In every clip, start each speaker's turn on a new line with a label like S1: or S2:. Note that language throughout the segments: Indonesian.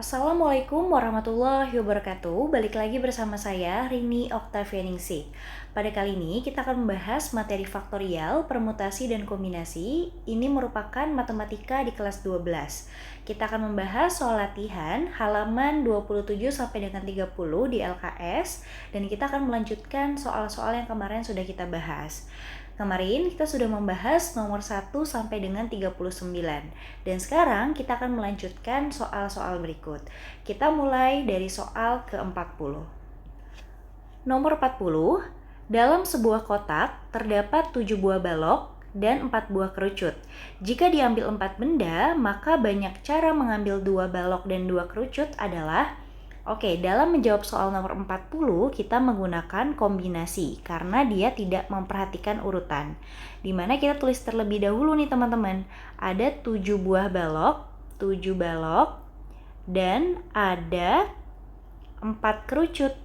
S1: Assalamualaikum warahmatullahi wabarakatuh. Balik lagi bersama saya, Rini Oktavianingsih. Pada kali ini kita akan membahas materi faktorial, permutasi, dan kombinasi. Ini merupakan matematika di kelas 12. Kita akan membahas soal latihan halaman 27 sampai dengan 30 di LKS, dan kita akan melanjutkan soal-soal yang kemarin sudah kita bahas. Kemarin kita sudah membahas nomor 1 sampai dengan 39. Dan sekarang kita akan melanjutkan soal-soal berikut. Kita mulai dari soal ke-40. Nomor 40, dalam sebuah kotak terdapat 7 buah balok dan 4 buah kerucut. Jika diambil 4 benda, maka banyak cara mengambil 2 balok dan 2 kerucut adalah dalam menjawab soal nomor 40, kita menggunakan kombinasi karena dia tidak memperhatikan urutan. Dimana kita tulis terlebih dahulu nih teman-teman. Ada 7 buah balok, 7 balok, dan ada 4 kerucut.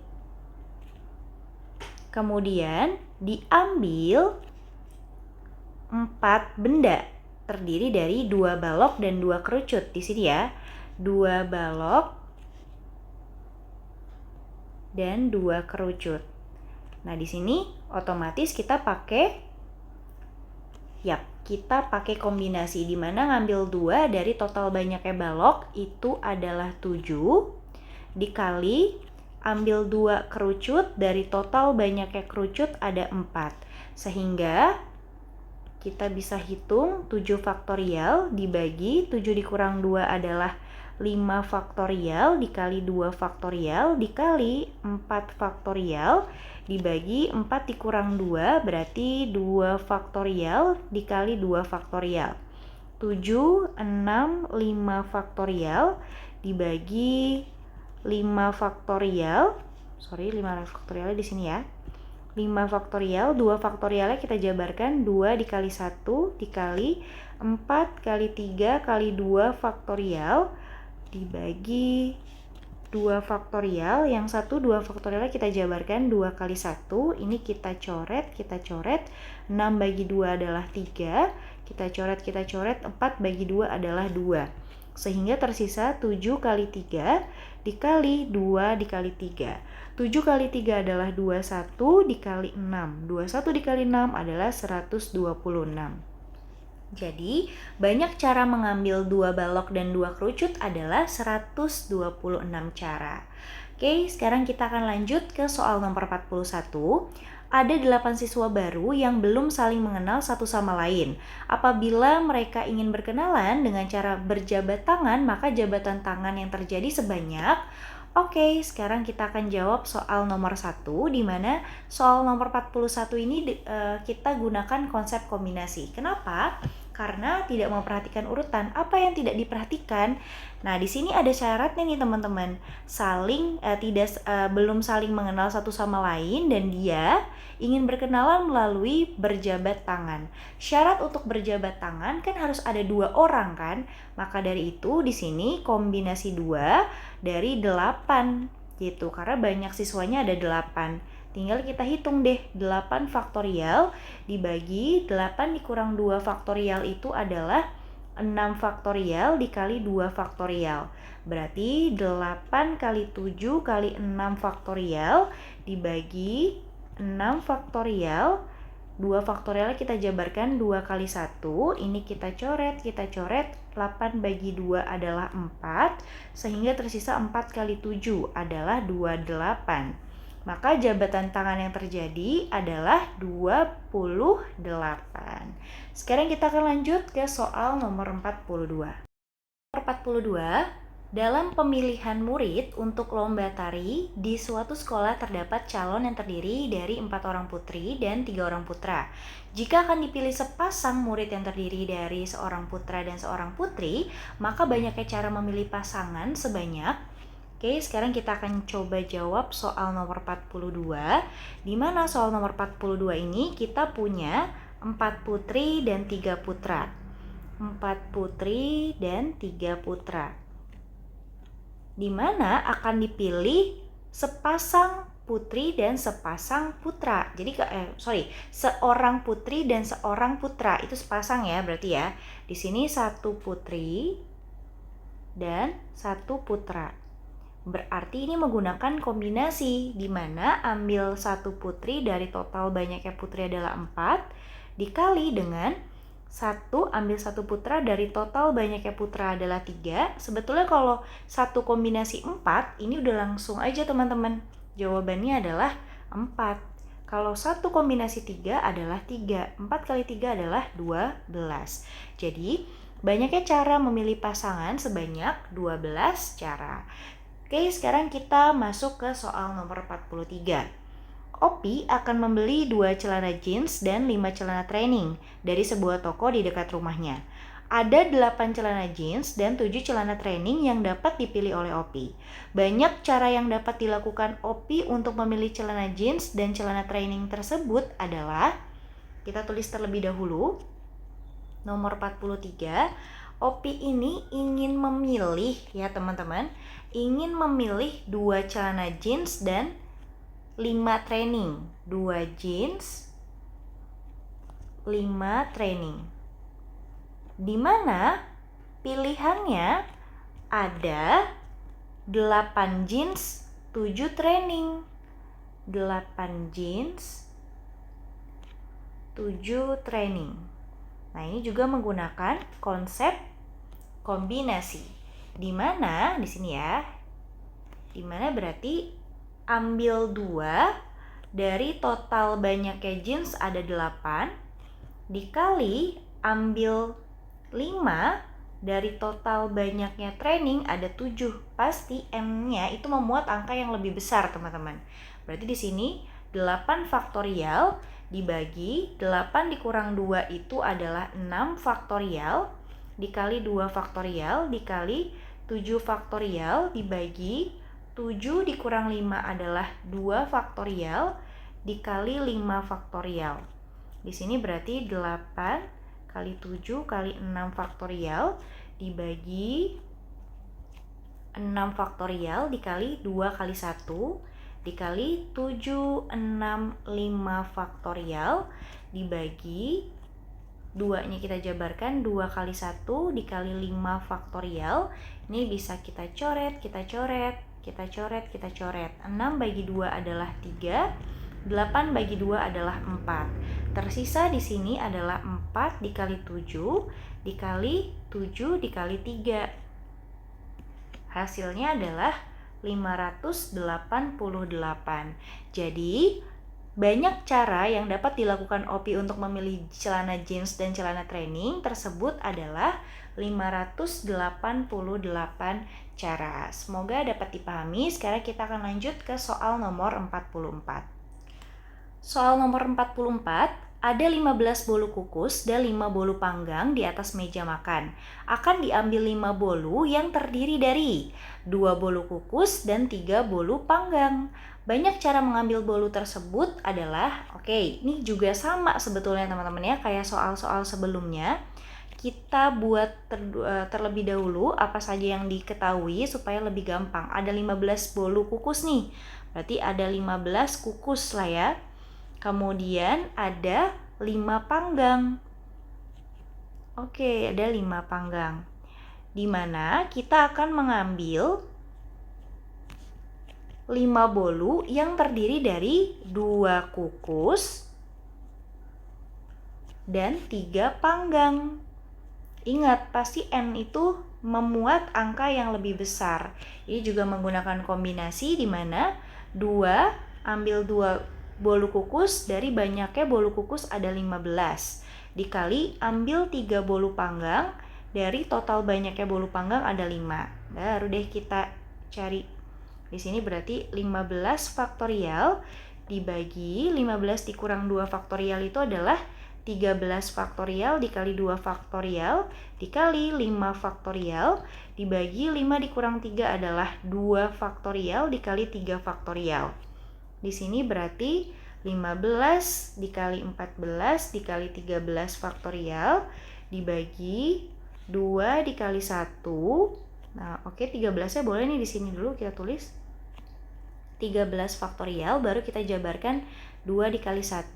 S1: Kemudian diambil 4 benda, terdiri dari 2 balok dan 2 kerucut. Di sini ya, 2 balok dan 2 kerucut. Nah, di sini otomatis kita pakai kombinasi di mana ngambil 2 dari total banyaknya balok itu adalah 7 dikali ambil 2 kerucut dari total banyaknya kerucut ada 4. Sehingga kita bisa hitung 7 faktorial dibagi 7 dikurang 2 adalah 5 faktorial dikali 2 faktorial dikali 4 faktorial dibagi 4 dikurang 2 berarti 2 faktorial dikali 2 faktorial. 7, 6, 5 faktorial dibagi 5 faktorial. 5 faktorialnya di sini ya. 5 faktorial, 2 faktorialnya kita jabarkan 2 dikali 1 dikali 4 kali 3 kali 2 faktorial dibagi 2 faktorial. Yang satu 2 faktorialnya kita jabarkan 2 kali 1. Ini kita coret. 6 bagi 2 adalah 3. Kita coret. 4 bagi 2 adalah 2. Sehingga tersisa 7 kali 3 dikali 2 dikali 3. 7 kali 3 adalah 21 dikali 6. 21 dikali 6 adalah 126. Jadi, banyak cara mengambil 2 balok dan 2 kerucut adalah 126 cara. Oke, sekarang kita akan lanjut ke soal nomor 41. Ada 8 siswa baru yang belum saling mengenal satu sama lain. Apabila mereka ingin berkenalan dengan cara berjabat tangan, maka jabatan tangan yang terjadi sebanyak. Oke, sekarang kita akan jawab soal nomor 1, di mana soal nomor 41 ini kita gunakan konsep kombinasi. Kenapa? Karena tidak memperhatikan urutan. Apa yang tidak diperhatikan? Nah, di sini ada syaratnya nih teman-teman. Belum saling mengenal satu sama lain dan dia ingin berkenalan melalui berjabat tangan. Syarat untuk berjabat tangan kan harus ada 2 orang kan? Maka dari itu di sini kombinasi 2 dari 8 gitu. Karena banyak siswanya ada 8. Tinggal kita hitung deh, 8 faktorial dibagi 8 dikurang 2 faktorial itu adalah 6 faktorial dikali 2 faktorial. Berarti 8 kali 7 kali 6 faktorial dibagi 6 faktorial. 2 faktorialnya kita jabarkan 2 kali 1. Ini kita coret. 8 bagi 2 adalah 4. Sehingga tersisa 4 kali 7 adalah 28. Maka jabatan tangan yang terjadi adalah 28. Sekarang kita akan lanjut ke soal nomor 42. Nomor 42, dalam pemilihan murid untuk lomba tari, di suatu sekolah terdapat calon yang terdiri dari 4 orang putri dan 3 orang putra. Jika akan dipilih sepasang murid yang terdiri dari seorang putra dan seorang putri, maka banyaknya cara memilih pasangan sebanyak. Oke, sekarang kita akan coba jawab soal nomor 42. Di mana soal nomor 42 ini kita punya 4 putri dan 3 putra. 4 putri dan 3 putra. Di mana akan dipilih sepasang putri dan sepasang putra. Jadi seorang putri dan seorang putra itu sepasang ya berarti ya. Di sini 1 putri dan 1 putra. Berarti ini menggunakan kombinasi, di mana ambil 1 putri dari total banyaknya putri adalah 4, dikali dengan 1 ambil 1 putra dari total banyaknya putra adalah 3. Sebetulnya kalau 1 kombinasi 4, ini udah langsung aja teman-teman. Jawabannya adalah 4. Kalau 1 kombinasi 3 adalah 3. 4 kali 3 adalah 12. Jadi, banyaknya cara memilih pasangan sebanyak 12 cara. Oke, sekarang kita masuk ke soal nomor 43. Opi akan membeli 2 celana jeans dan 5 celana training dari sebuah toko di dekat rumahnya. Ada 8 celana jeans dan 7 celana training yang dapat dipilih oleh Opi. Banyak cara yang dapat dilakukan Opi untuk memilih celana jeans dan celana training tersebut adalah, kita tulis terlebih dahulu, nomor 43, Opi ini ingin memilih, ya teman-teman, ingin memilih 2 celana jeans dan 5 training. 2 jeans, 5 training. Di mana pilihannya ada 8 jeans, 7 training. 8 jeans, 7 training. Nah, ini juga menggunakan konsep kombinasi. Di mana di sini ya. Di mana berarti ambil 2 dari total banyaknya jeans ada 8 dikali ambil 5 dari total banyaknya training ada 7. Pasti M-nya itu memuat angka yang lebih besar, teman-teman. Berarti di sini 8 faktorial dibagi 8 dikurang 2 itu adalah 6 faktorial dikali 2 faktorial dikali 7 faktorial dibagi 7 dikurang 5 adalah 2 faktorial dikali 5 faktorial. Di sini berarti 8 kali 7 kali 6 faktorial dibagi 6 faktorial dikali 2 kali 1 dikali 7, 6, 5 faktorial dibagi 2-nya kita jabarkan 2 kali 1 dikali 5 faktorial. Ini bisa kita coret, kita coret, kita coret, kita coret. 6 bagi 2 adalah 3, 8 bagi 2 adalah 4. Tersisa di sini adalah 4 dikali 7 dikali 7 dikali 3. Hasilnya adalah 588. Jadi, banyak cara yang dapat dilakukan Opi untuk memilih celana jeans dan celana training tersebut adalah 588 cara. Semoga dapat dipahami. Sekarang kita akan lanjut ke soal nomor 44. Soal nomor 44, ada 15 bolu kukus dan 5 bolu panggang di atas meja makan. Akan diambil 5 bolu yang terdiri dari 2 bolu kukus dan 3 bolu panggang. Banyak cara mengambil bolu tersebut adalah, ini juga sama sebetulnya teman-teman ya, kayak soal-soal sebelumnya. Kita buat terlebih dahulu apa saja yang diketahui supaya lebih gampang. Ada 15 bolu kukus nih, berarti ada 15 kukus lah ya. Kemudian ada 5 panggang. Ada 5 panggang. Di mana kita akan mengambil 5 bolu yang terdiri dari 2 kukus dan 3 panggang. Ingat, pasti N itu memuat angka yang lebih besar. Ini juga menggunakan kombinasi di mana 2 ambil 2 bolu kukus dari banyaknya bolu kukus ada 15 dikali ambil 3 bolu panggang dari total banyaknya bolu panggang ada 5. Baru deh kita cari. Di sini berarti 15 faktorial dibagi 15 dikurang 2 faktorial itu adalah 13 faktorial dikali 2 faktorial dikali 5 faktorial dibagi 5 dikurang 3 adalah 2 faktorial dikali 3 faktorial. Di sini berarti 15 dikali 14 dikali 13 faktorial dibagi 2 dikali 1. Nah, 13-nya boleh nih di sini dulu kita tulis. 13 faktorial baru kita jabarkan 2 dikali 1.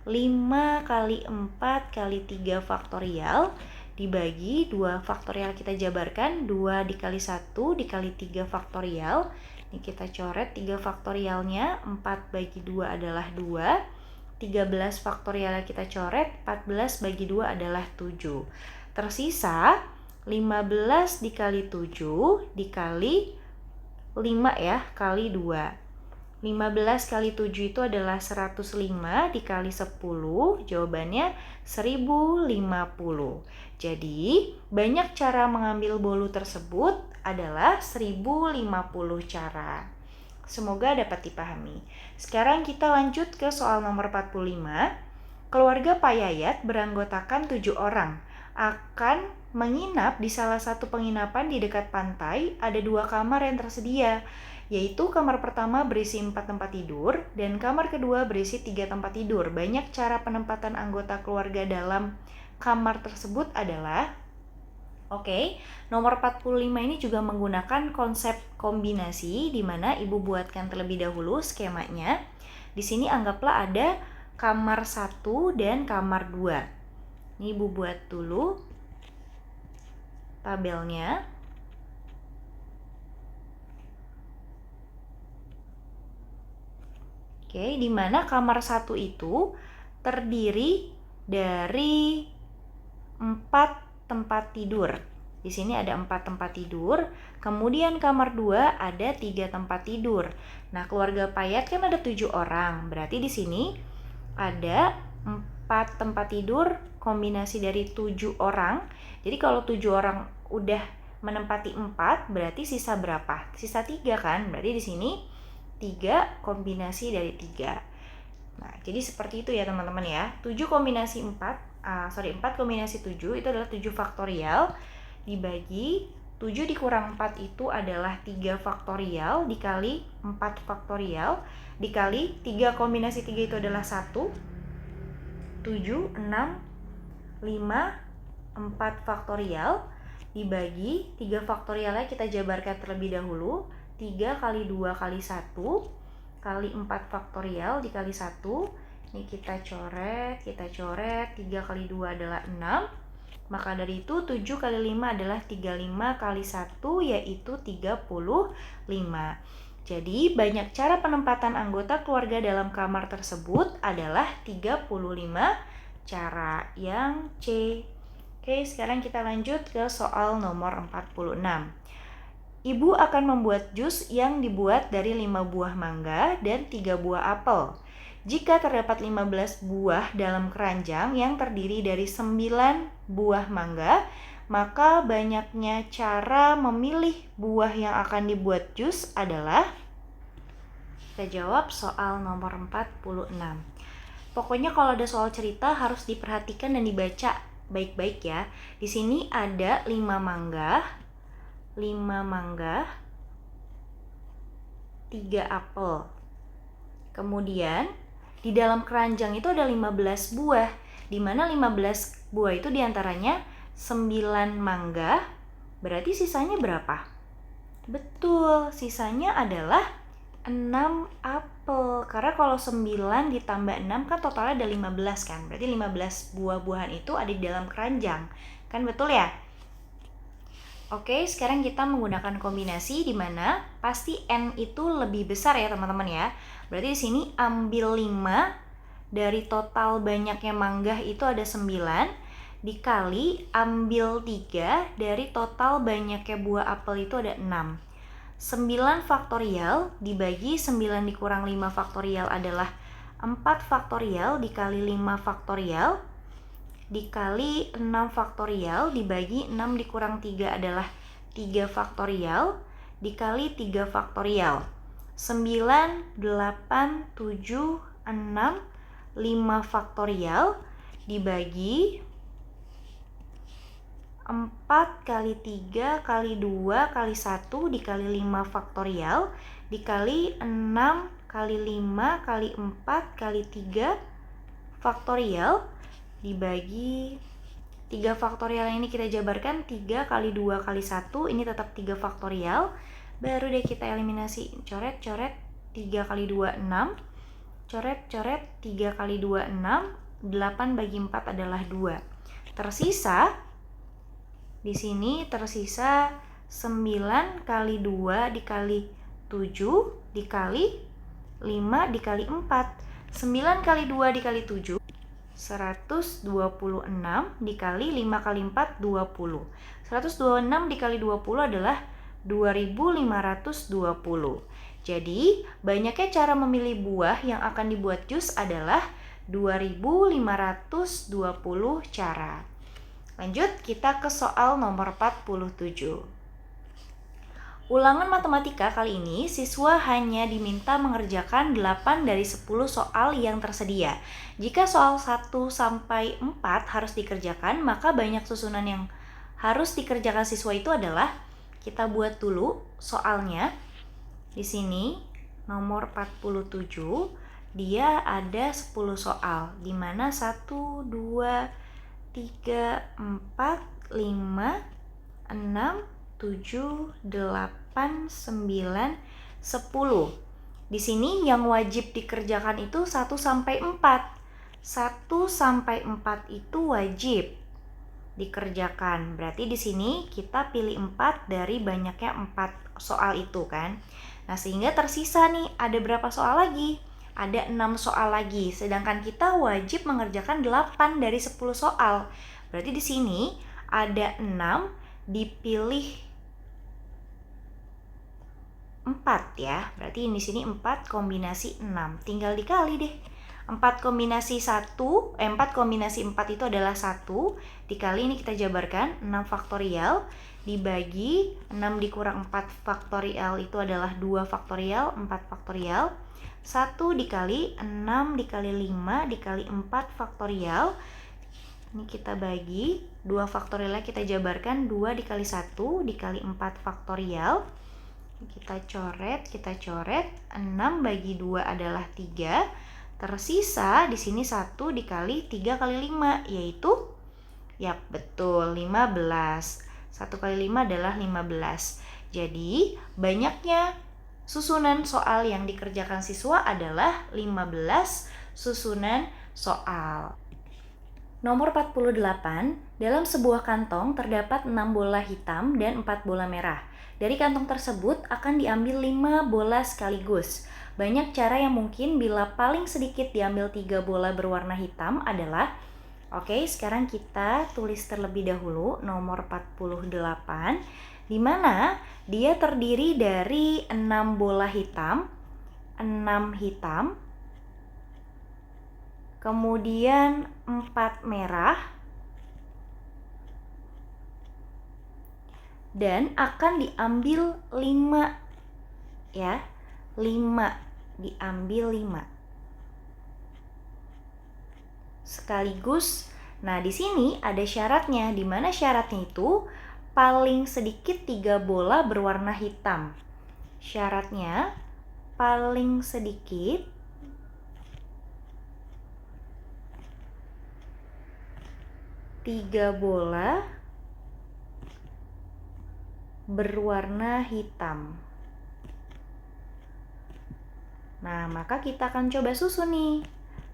S1: 5 kali 4 kali 3 faktorial dibagi 2 faktorial kita jabarkan, 2 dikali 1 dikali 3 faktorial. Ini kita coret 3 faktorialnya, 4 bagi 2 adalah 2. 13 faktorial kita coret, 14 bagi 2 adalah 7. Tersisa 15 dikali 7 dikali 5 ya, kali 2. 15 kali 7 itu adalah 105 dikali 10, jawabannya 1050. Jadi, banyak cara mengambil bolu tersebut adalah 1050 cara. Semoga dapat dipahami. Sekarang kita lanjut ke soal nomor 45. Keluarga Pak Yayat beranggotakan 7 orang. Akan menginap di salah satu penginapan di dekat pantai, ada 2 kamar yang tersedia, yaitu kamar pertama berisi 4 tempat tidur dan kamar kedua berisi 3 tempat tidur. Banyak cara penempatan anggota keluarga dalam kamar tersebut adalah nomor 45 ini juga menggunakan konsep kombinasi di mana Ibu buatkan terlebih dahulu skemanya. Di sini anggaplah ada kamar 1 dan kamar 2. Ini Ibu buat dulu tabelnya. Di mana kamar 1 itu terdiri dari 4 tempat tidur. Di sini ada 4 tempat tidur, kemudian kamar 2 ada 3 tempat tidur. Nah, keluarga Pak Yayat kan ada 7 orang, berarti di sini ada 4 tempat tidur kombinasi dari 7 orang. Jadi kalau 7 orang udah menempati 4, berarti sisa berapa? Sisa 3 kan? Berarti di sini 3 kombinasi dari 3. Nah, jadi seperti itu ya teman-teman ya. 4 kombinasi 7 itu adalah 7 faktorial dibagi 7 dikurang 4 itu adalah 3 faktorial dikali 4 faktorial dikali 3 kombinasi 3 itu adalah 1, 7, 6, 5, 4 faktorial dibagi 3 faktorialnya kita jabarkan terlebih dahulu. 3 kali 2 kali 1 kali 4 faktorial dikali 1. Ini kita coret. 3 kali 2 adalah 6. Maka dari itu 7 kali 5 adalah 35 kali 1 yaitu 35. Jadi banyak cara penempatan anggota keluarga dalam kamar tersebut adalah 35 cara. Yang C. Sekarang kita lanjut ke soal nomor 46. Ibu akan membuat jus yang dibuat dari 5 buah mangga dan 3 buah apel. Jika terdapat 15 buah dalam keranjang yang terdiri dari 9 buah mangga, maka banyaknya cara memilih buah yang akan dibuat jus adalah. Kita jawab soal nomor 46. Pokoknya kalau ada soal cerita harus diperhatikan dan dibaca baik-baik ya. Di sini ada 5 mangga, 3 apel. Kemudian di dalam keranjang itu ada 15 buah, di mana 15 buah itu diantaranya 9 mangga, berarti sisanya berapa? Betul, sisanya adalah 6 apel. Karena kalau 9 ditambah 6 kan totalnya ada 15 kan, berarti 15 buah-buahan itu ada di dalam keranjang. Kan betul ya? Sekarang kita menggunakan kombinasi di mana pasti N itu lebih besar ya teman-teman ya. Berarti di sini ambil 5 dari total banyaknya mangga itu ada 9 dikali ambil 3 dari total banyaknya buah apel itu ada 6. 9 faktorial dibagi 9 dikurang 5 faktorial adalah 4 faktorial dikali 5 faktorial dikali 6 faktorial dibagi 6 dikurang 3 adalah 3 faktorial dikali 3 faktorial. 9, 8, 7, 6, 5 faktorial dibagi 4 kali 3 kali 2 kali 1 dikali 5 faktorial dikali 6 kali 5 kali 4 kali 3 faktorial dibagi 3 faktorial ini kita jabarkan 3 kali 2 kali 1 ini tetap 3 faktorial. Baru deh kita eliminasi, coret-coret 3 kali 2 6, coret-coret 3 kali 2 6, 8 bagi 4 adalah 2. Tersisa Di sini tersisa 9 kali 2 dikali 7 dikali 5 dikali 4. 9 kali 2 dikali 7, 126 dikali 5 kali 4, 20. 126 dikali 20 adalah 2520. Jadi, banyaknya cara memilih buah yang akan dibuat jus adalah 2520 cara. Lanjut, kita ke soal nomor 47. Ulangan matematika kali ini, siswa hanya diminta mengerjakan 8 dari 10 soal yang tersedia. Jika soal 1 sampai 4 harus dikerjakan, maka banyak susunan yang harus dikerjakan siswa itu adalah, kita buat dulu soalnya. Di sini, nomor 47, dia ada 10 soal, di mana 1, 2, 3, 4, 5, 6, 7, 8, 9, 10. Di sini yang wajib dikerjakan itu 1 sampai 4. 1 sampai 4 itu wajib dikerjakan. Berarti di sini kita pilih 4 dari banyaknya 4 soal itu kan. Nah, sehingga tersisa nih ada berapa soal lagi? Ada 6 soal lagi, sedangkan kita wajib mengerjakan 8 dari 10 soal. Berarti di sini ada 6 dipilih 4 ya. Berarti di sini 4 kombinasi 6. Tinggal dikali deh. 4 kombinasi 4 itu adalah 1. Dikali ini kita jabarkan 6 faktorial dibagi 6 dikurang 4 faktorial itu adalah 2 faktorial, 4 faktorial. 1 dikali 6 dikali 5 dikali 4 faktorial. Ini kita bagi 2 faktorialnya kita jabarkan 2 dikali 1 dikali 4 faktorial. Kita coret, 6 bagi 2 adalah 3. Tersisa di sini 1 dikali 3 kali 5 yaitu betul 15. 1 kali 5 adalah 15. Jadi banyaknya susunan soal yang dikerjakan siswa adalah 15 susunan soal. Nomor 48, dalam sebuah kantong terdapat 6 bola hitam dan 4 bola merah. Dari kantong tersebut akan diambil 5 bola sekaligus. Banyak cara yang mungkin bila paling sedikit diambil 3 bola berwarna hitam adalah, sekarang kita tulis terlebih dahulu nomor 48, di mana dia terdiri dari 6 bola hitam, 6 hitam, kemudian 4 merah, dan akan diambil 5 ya, 5 diambil 5 sekaligus. Nah, di sini ada syaratnya, di mana syaratnya itu paling sedikit 3 bola berwarna hitam. Syaratnya paling sedikit 3 bola berwarna hitam. Nah, maka kita akan coba susun nih.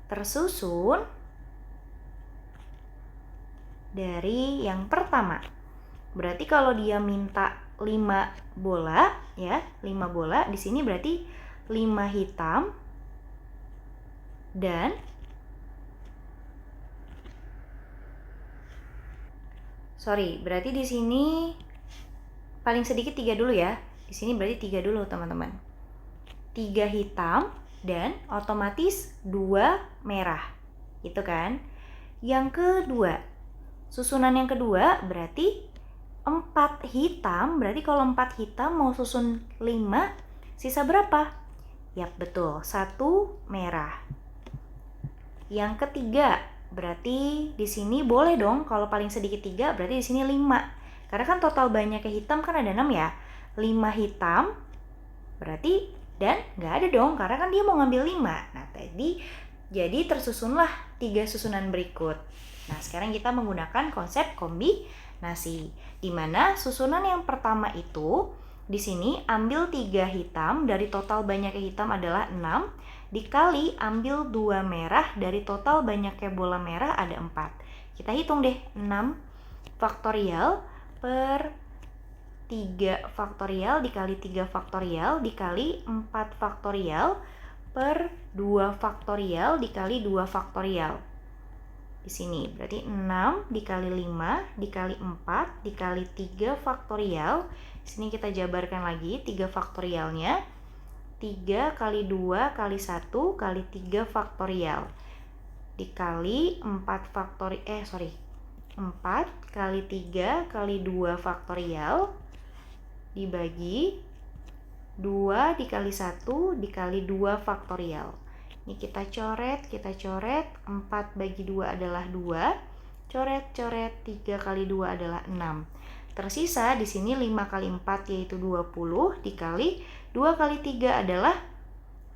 S1: Tersusun dari yang pertama. Berarti kalau dia minta 5 bola ya, 5 bola, di sini berarti 5 hitam dan berarti di sini paling sedikit 3 dulu ya. Di sini berarti 3 dulu, teman-teman. 3 hitam dan otomatis 2 merah. Gitu kan? Yang kedua, susunan yang kedua berarti 4 hitam. Berarti kalau 4 hitam mau susun 5, sisa berapa? Yap, betul, 1 merah. Yang ketiga, berarti di sini boleh dong kalau paling sedikit 3, berarti di sini 5. Karena kan total banyaknya hitam kan ada 6 ya. 5 hitam berarti, dan nggak ada dong karena kan dia mau ngambil 5. Nah, jadi tersusunlah 3 susunan berikut. Nah, sekarang kita menggunakan konsep kombinasi, di mana susunan yang pertama itu di sini ambil 3 hitam dari total banyaknya hitam adalah 6 dikali ambil 2 merah dari total banyaknya bola merah ada 4. Kita hitung deh, 6 faktorial per 3 faktorial dikali 3 faktorial dikali 4 faktorial per 2 faktorial dikali 2 faktorial. Di sini berarti 6 dikali 5 dikali 4 dikali 3 faktorial. Di sini kita jabarkan lagi 3 faktorialnya. 3 kali 2 kali 1 kali 3 faktorial dikali 4 kali 3 kali 2 faktorial dibagi 2 dikali 1 dikali 2 faktorial. Ini kita coret, 4 bagi 2 adalah 2. Coret, 3 kali 2 adalah 6. Tersisa di sini 5 kali 4 yaitu 20 dikali 2 kali 3 adalah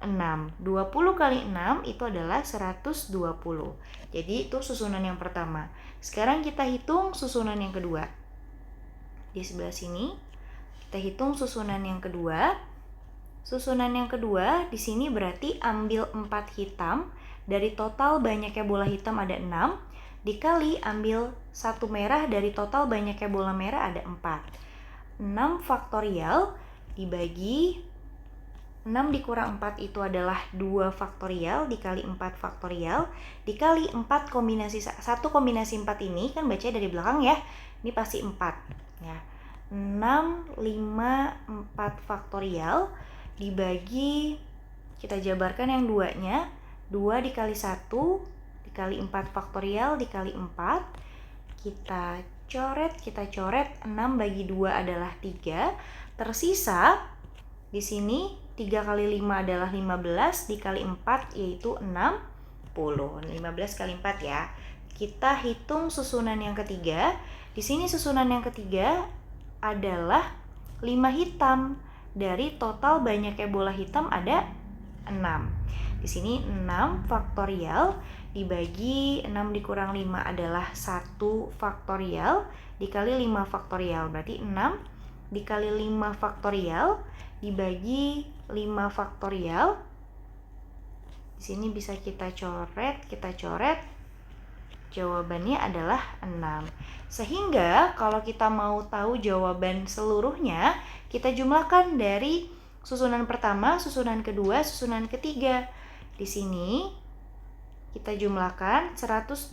S1: 6. 20 kali 6 itu adalah 120. Jadi itu susunan yang pertama. Sekarang kita hitung susunan yang kedua. Di sebelah sini kita hitung susunan yang kedua. Susunan yang kedua di sini berarti ambil 4 hitam dari total banyaknya bola hitam ada 6 dikali ambil 1 merah dari total banyaknya bola merah ada 4. 6 faktorial dibagi 6 dikurang 4 itu adalah 2 faktorial dikali 4 faktorial dikali 4 kombinasi 1 kombinasi 4 ini kan baca dari belakang ya. Ini pasti 4 ya. 6, 5, 4 faktorial dibagi, kita jabarkan yang duanya, 2 dikali 1 dikali 4 faktorial dikali 4, kita coret, 6 bagi 2 adalah 3, tersisa di sini 3 kali 5 adalah 15 dikali 4 yaitu 60, 15 kali 4 ya. Kita hitung susunan yang ketiga, di sini susunan yang ketiga adalah 5 hitam dari total banyaknya bola hitam ada 6. Di sini 6 faktorial dibagi 6 dikurang 5 adalah 1 faktorial dikali 5 faktorial. Berarti 6 dikali 5 faktorial dibagi 5 faktorial. Di sini bisa kita coret. Jawabannya adalah 6. Sehingga kalau kita mau tahu jawaban seluruhnya, kita jumlahkan dari susunan pertama, susunan kedua, susunan ketiga. Di sini kita jumlahkan 120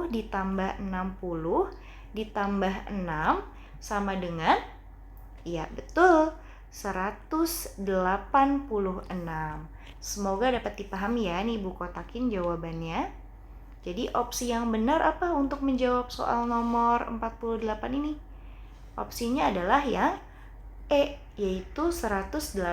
S1: ditambah 60 ditambah 6 sama dengan, iya betul, 186. Semoga dapat dipahami ya, nih Ibu kotakin jawabannya. Jadi opsi yang benar apa untuk menjawab soal nomor 48 ini? Opsinya adalah yang E, yaitu 186.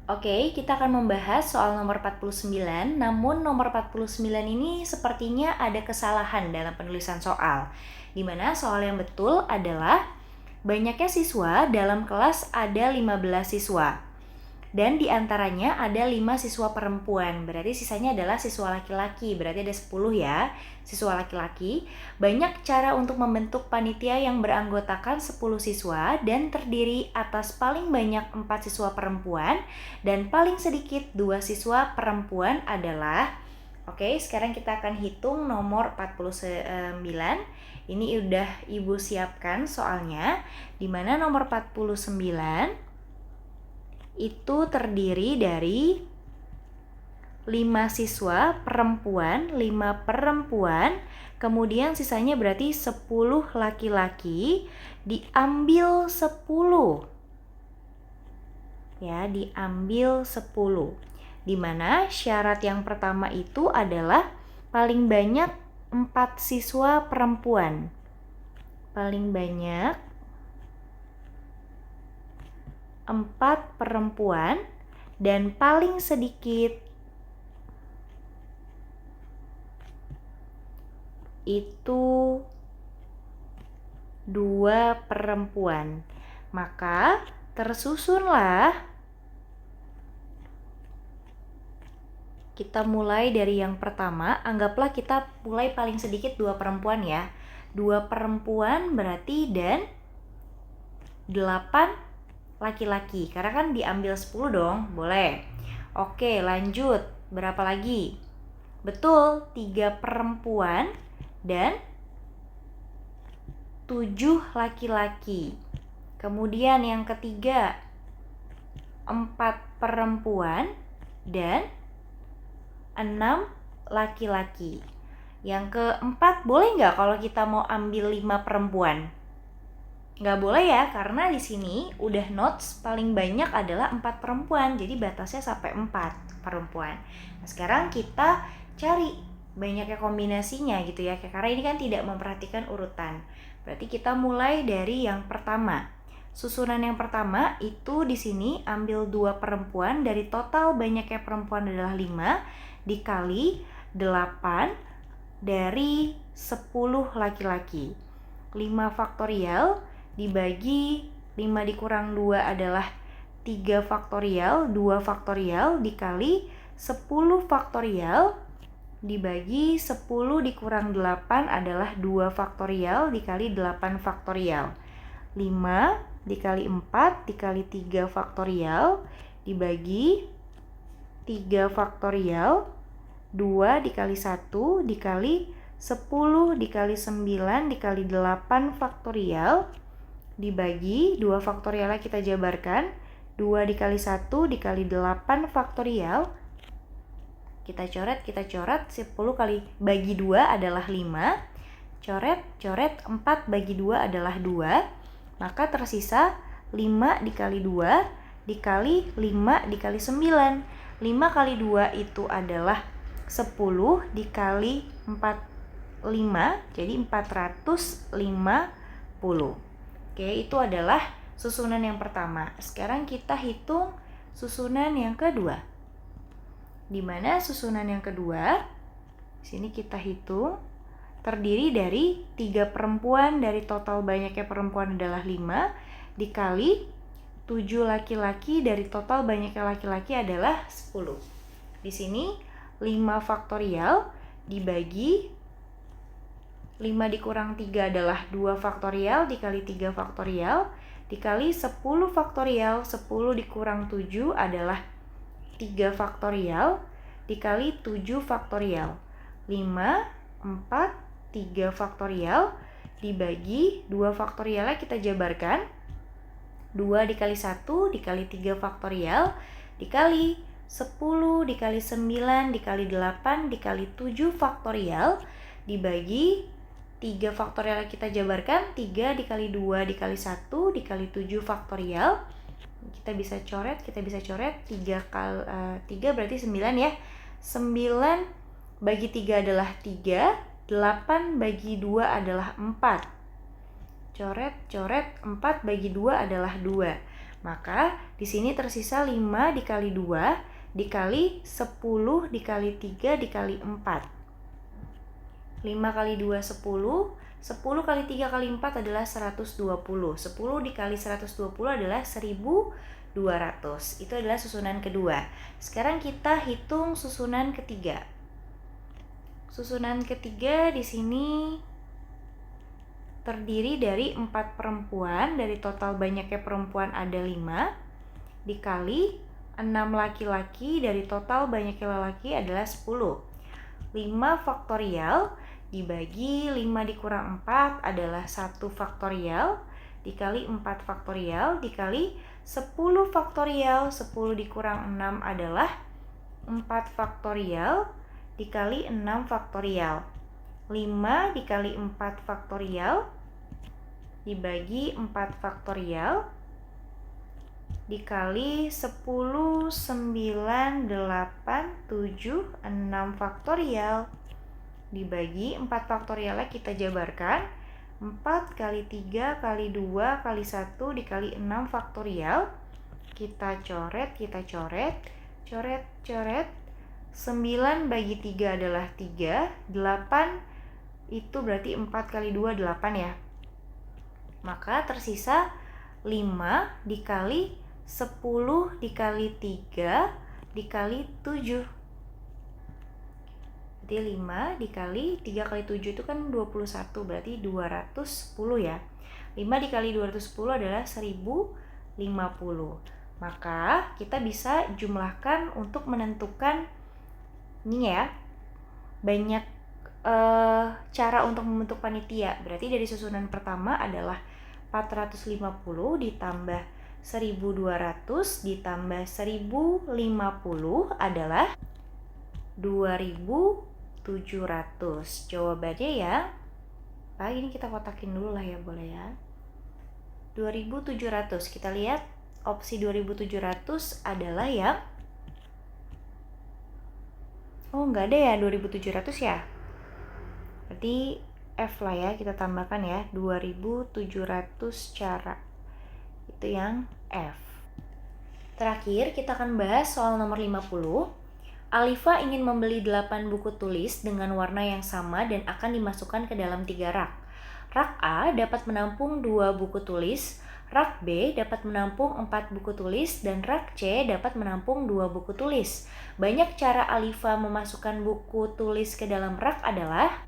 S1: Oke, kita akan membahas soal nomor 49, namun nomor 49 ini sepertinya ada kesalahan dalam penulisan soal. Di mana soal yang betul adalah banyaknya siswa dalam kelas ada 15 siswa. Dan diantaranya ada 5 siswa perempuan, berarti sisanya adalah siswa laki-laki, berarti ada 10 ya, siswa laki-laki. Banyak cara untuk membentuk panitia yang beranggotakan 10 siswa dan terdiri atas paling banyak 4 siswa perempuan dan paling sedikit 2 siswa perempuan adalah, oke, sekarang kita akan hitung nomor 49. Ini udah Ibu siapkan soalnya, di mana nomor 49 itu terdiri dari 5 siswa perempuan, 5 perempuan, kemudian sisanya berarti 10 laki-laki, diambil 10. Ya, diambil 10. Dimana syarat yang pertama itu adalah paling banyak 4 siswa perempuan. Paling banyak 4 perempuan dan paling sedikit itu 2 perempuan. Maka tersusunlah, kita mulai dari yang pertama, anggaplah kita mulai paling sedikit 2 perempuan ya. 2 perempuan berarti dan 8 laki-laki, karena kan diambil 10 dong, boleh. Oke, lanjut. Berapa lagi? Betul, 3 perempuan dan 7 laki-laki. Kemudian yang ketiga, 4 perempuan dan 6 laki-laki. Yang keempat, boleh nggak kalau kita mau ambil 5 perempuan? Nggak boleh ya, karena di sini udah notes paling banyak adalah 4 perempuan, jadi batasnya sampai 4 perempuan. Nah, sekarang kita cari banyaknya kombinasinya gitu ya, karena ini kan tidak memperhatikan urutan. Berarti kita mulai dari yang pertama. Susunan yang pertama itu di sini ambil 2 perempuan, dari total banyaknya perempuan adalah 5 dikali 8 dari 10 laki-laki. 5 faktorial dibagi 5 dikurang 2 adalah 3 faktorial, 2 faktorial dikali 10 faktorial dibagi 10 dikurang 8 adalah 2 faktorial dikali 8 faktorial. 5 dikali 4 dikali 3 faktorial dibagi 3 faktorial, 2 dikali 1 dikali 10 dikali 9 dikali 8 faktorial dibagi 2 faktorialnya kita jabarkan, 2 dikali 1 dikali 8 faktorial. Kita coret, 10 kali bagi 2 adalah 5. Coret, 4 bagi 2 adalah 2. Maka tersisa 5 dikali 2 dikali 5 dikali 9. 5 kali 2 itu adalah 10 dikali 5, jadi 450. Oke, itu adalah susunan yang pertama. Sekarang kita hitung susunan yang kedua. Di mana susunan yang kedua, sini kita hitung terdiri dari 3 perempuan, dari total banyaknya perempuan adalah 5 dikali 7 laki-laki, dari total banyaknya laki-laki adalah 10. Di sini 5 faktorial dibagi 5 dikurang 3 adalah 2 faktorial dikali 3 faktorial dikali 10 faktorial, 10 dikurang 7 adalah 3 faktorial dikali 7 faktorial. 5, 4, 3 faktorial dibagi 2 faktorialnya kita jabarkan. 2 dikali 1 dikali 3 faktorial dikali 10 dikali 9 dikali 8 dikali 7 faktorial dibagi 3 faktorial kita jabarkan. 3 dikali 2 dikali 1 dikali 7 faktorial. Kita bisa coret 3 berarti 9 ya. 9 bagi 3 adalah 3, 8 bagi 2 adalah 4. Coret 4 bagi 2 adalah 2. Maka di sini tersisa 5 dikali 2 dikali 10 dikali 3 dikali 4. 5 kali 2 10, 10 kali 3 kali 4 adalah 120. 10 dikali 120 adalah 1200. Itu adalah susunan kedua. Sekarang kita hitung susunan ketiga. Susunan ketiga di sini terdiri dari 4 perempuan, dari total banyaknya perempuan ada 5 dikali 6 laki-laki, dari total banyaknya laki adalah 10. 5 faktorial dibagi 5 dikurang 4 adalah 1 faktorial dikali 4 faktorial dikali 10 faktorial, 10 dikurang 6 adalah 4 faktorial dikali 6 faktorial. 5 dikali 4 faktorial dibagi 4 faktorial dikali 10, 9, 8, 7, 6 faktorial dibagi 4 faktorialnya kita jabarkan. 4 kali 3 kali 2 kali 1 dikali 6 faktorial. Kita coret, coret 9 bagi 3 adalah 3, 8 itu berarti 4 kali 2 8 ya. Maka tersisa 5 dikali 10 dikali 3 dikali 7. Jadi 5 dikali 3 kali 7 itu kan 21, berarti 210 ya. 5 dikali 210 adalah 1050. Maka kita bisa jumlahkan untuk menentukan ini ya, banyak cara untuk membentuk panitia. Berarti dari susunan pertama adalah 450 ditambah 1200 ditambah 1050 adalah 2700. Jawabannya ya. Ini kita kotakin dulu lah ya, boleh ya. 2700. Kita lihat opsi 2700 adalah yang enggak ada ya 2700 ya. Berarti F lah ya, kita tambahkan ya 2700 cara. Itu yang F. Terakhir kita akan bahas soal nomor 50. Alifa ingin membeli 8 buku tulis dengan warna yang sama dan akan dimasukkan ke dalam 3 rak. Rak A dapat menampung 2 buku tulis, rak B dapat menampung 4 buku tulis, dan rak C dapat menampung 2 buku tulis. Banyak cara Alifa memasukkan buku tulis ke dalam rak adalah,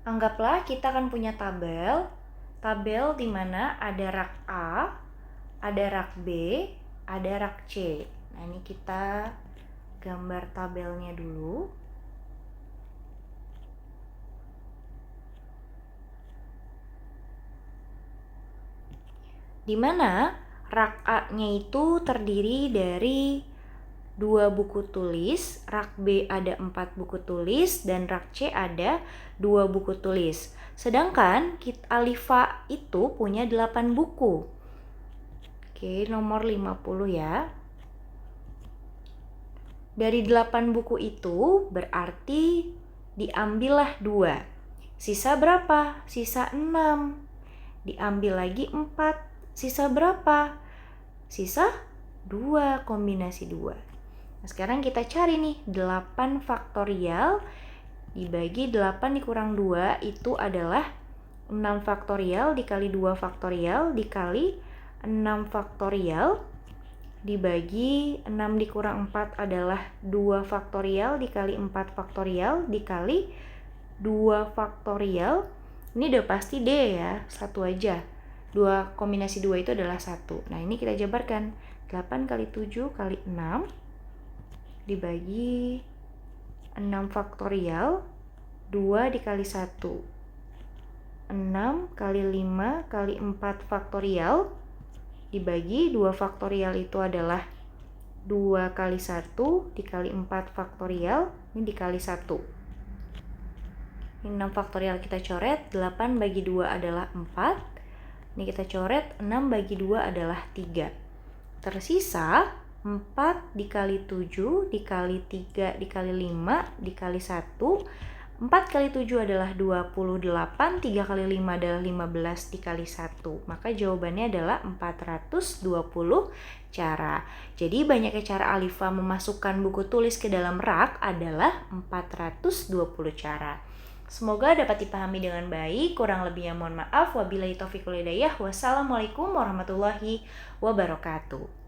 S1: anggaplah kita akan punya tabel di mana ada rak A, ada rak B, ada rak C. Nah, ini kita gambar tabelnya dulu. Di mana rak A-nya itu terdiri dari 2 buku tulis, rak B ada 4 buku tulis, dan rak C ada 2 buku tulis. Sedangkan Alifa itu punya 8 buku. Oke, nomor 50 ya. Dari 8 buku itu berarti diambillah 2. Sisa berapa? Sisa 6. Diambil lagi 4. Sisa berapa? Sisa 2, kombinasi 2. Nah, sekarang kita cari nih 8 faktorial dibagi 8 dikurang 2 itu adalah 6 faktorial dikali 2 faktorial dikali 6 faktorial dibagi 6 dikurang 4 adalah 2 faktorial dikali 4 faktorial dikali 2 faktorial. Ini udah pasti D ya, 1 aja. 2 kombinasi 2 itu adalah 1. Nah, ini kita jabarkan. 8 kali 7 kali 6 dibagi 6 faktorial 2 dikali 1. 6 kali 5 kali 4 faktorial dibagi 2 faktorial itu adalah 2 kali 1 dikali 4 faktorial, ini dikali 1. Ini 6 faktorial kita coret, 8 bagi 2 adalah 4. Ini kita coret, 6 bagi 2 adalah 3. Tersisa 4 dikali 7 dikali 3 dikali 5 dikali 1. 4 kali 7 adalah 28, 3 kali 5 adalah 15 dikali 1. Maka jawabannya adalah 420 cara. Jadi banyaknya cara Alifa memasukkan buku tulis ke dalam rak adalah 420 cara. Semoga dapat dipahami dengan baik, kurang lebihnya mohon maaf. Wabillahi taufiq wal hidayah. Wassalamualaikum warahmatullahi wabarakatuh.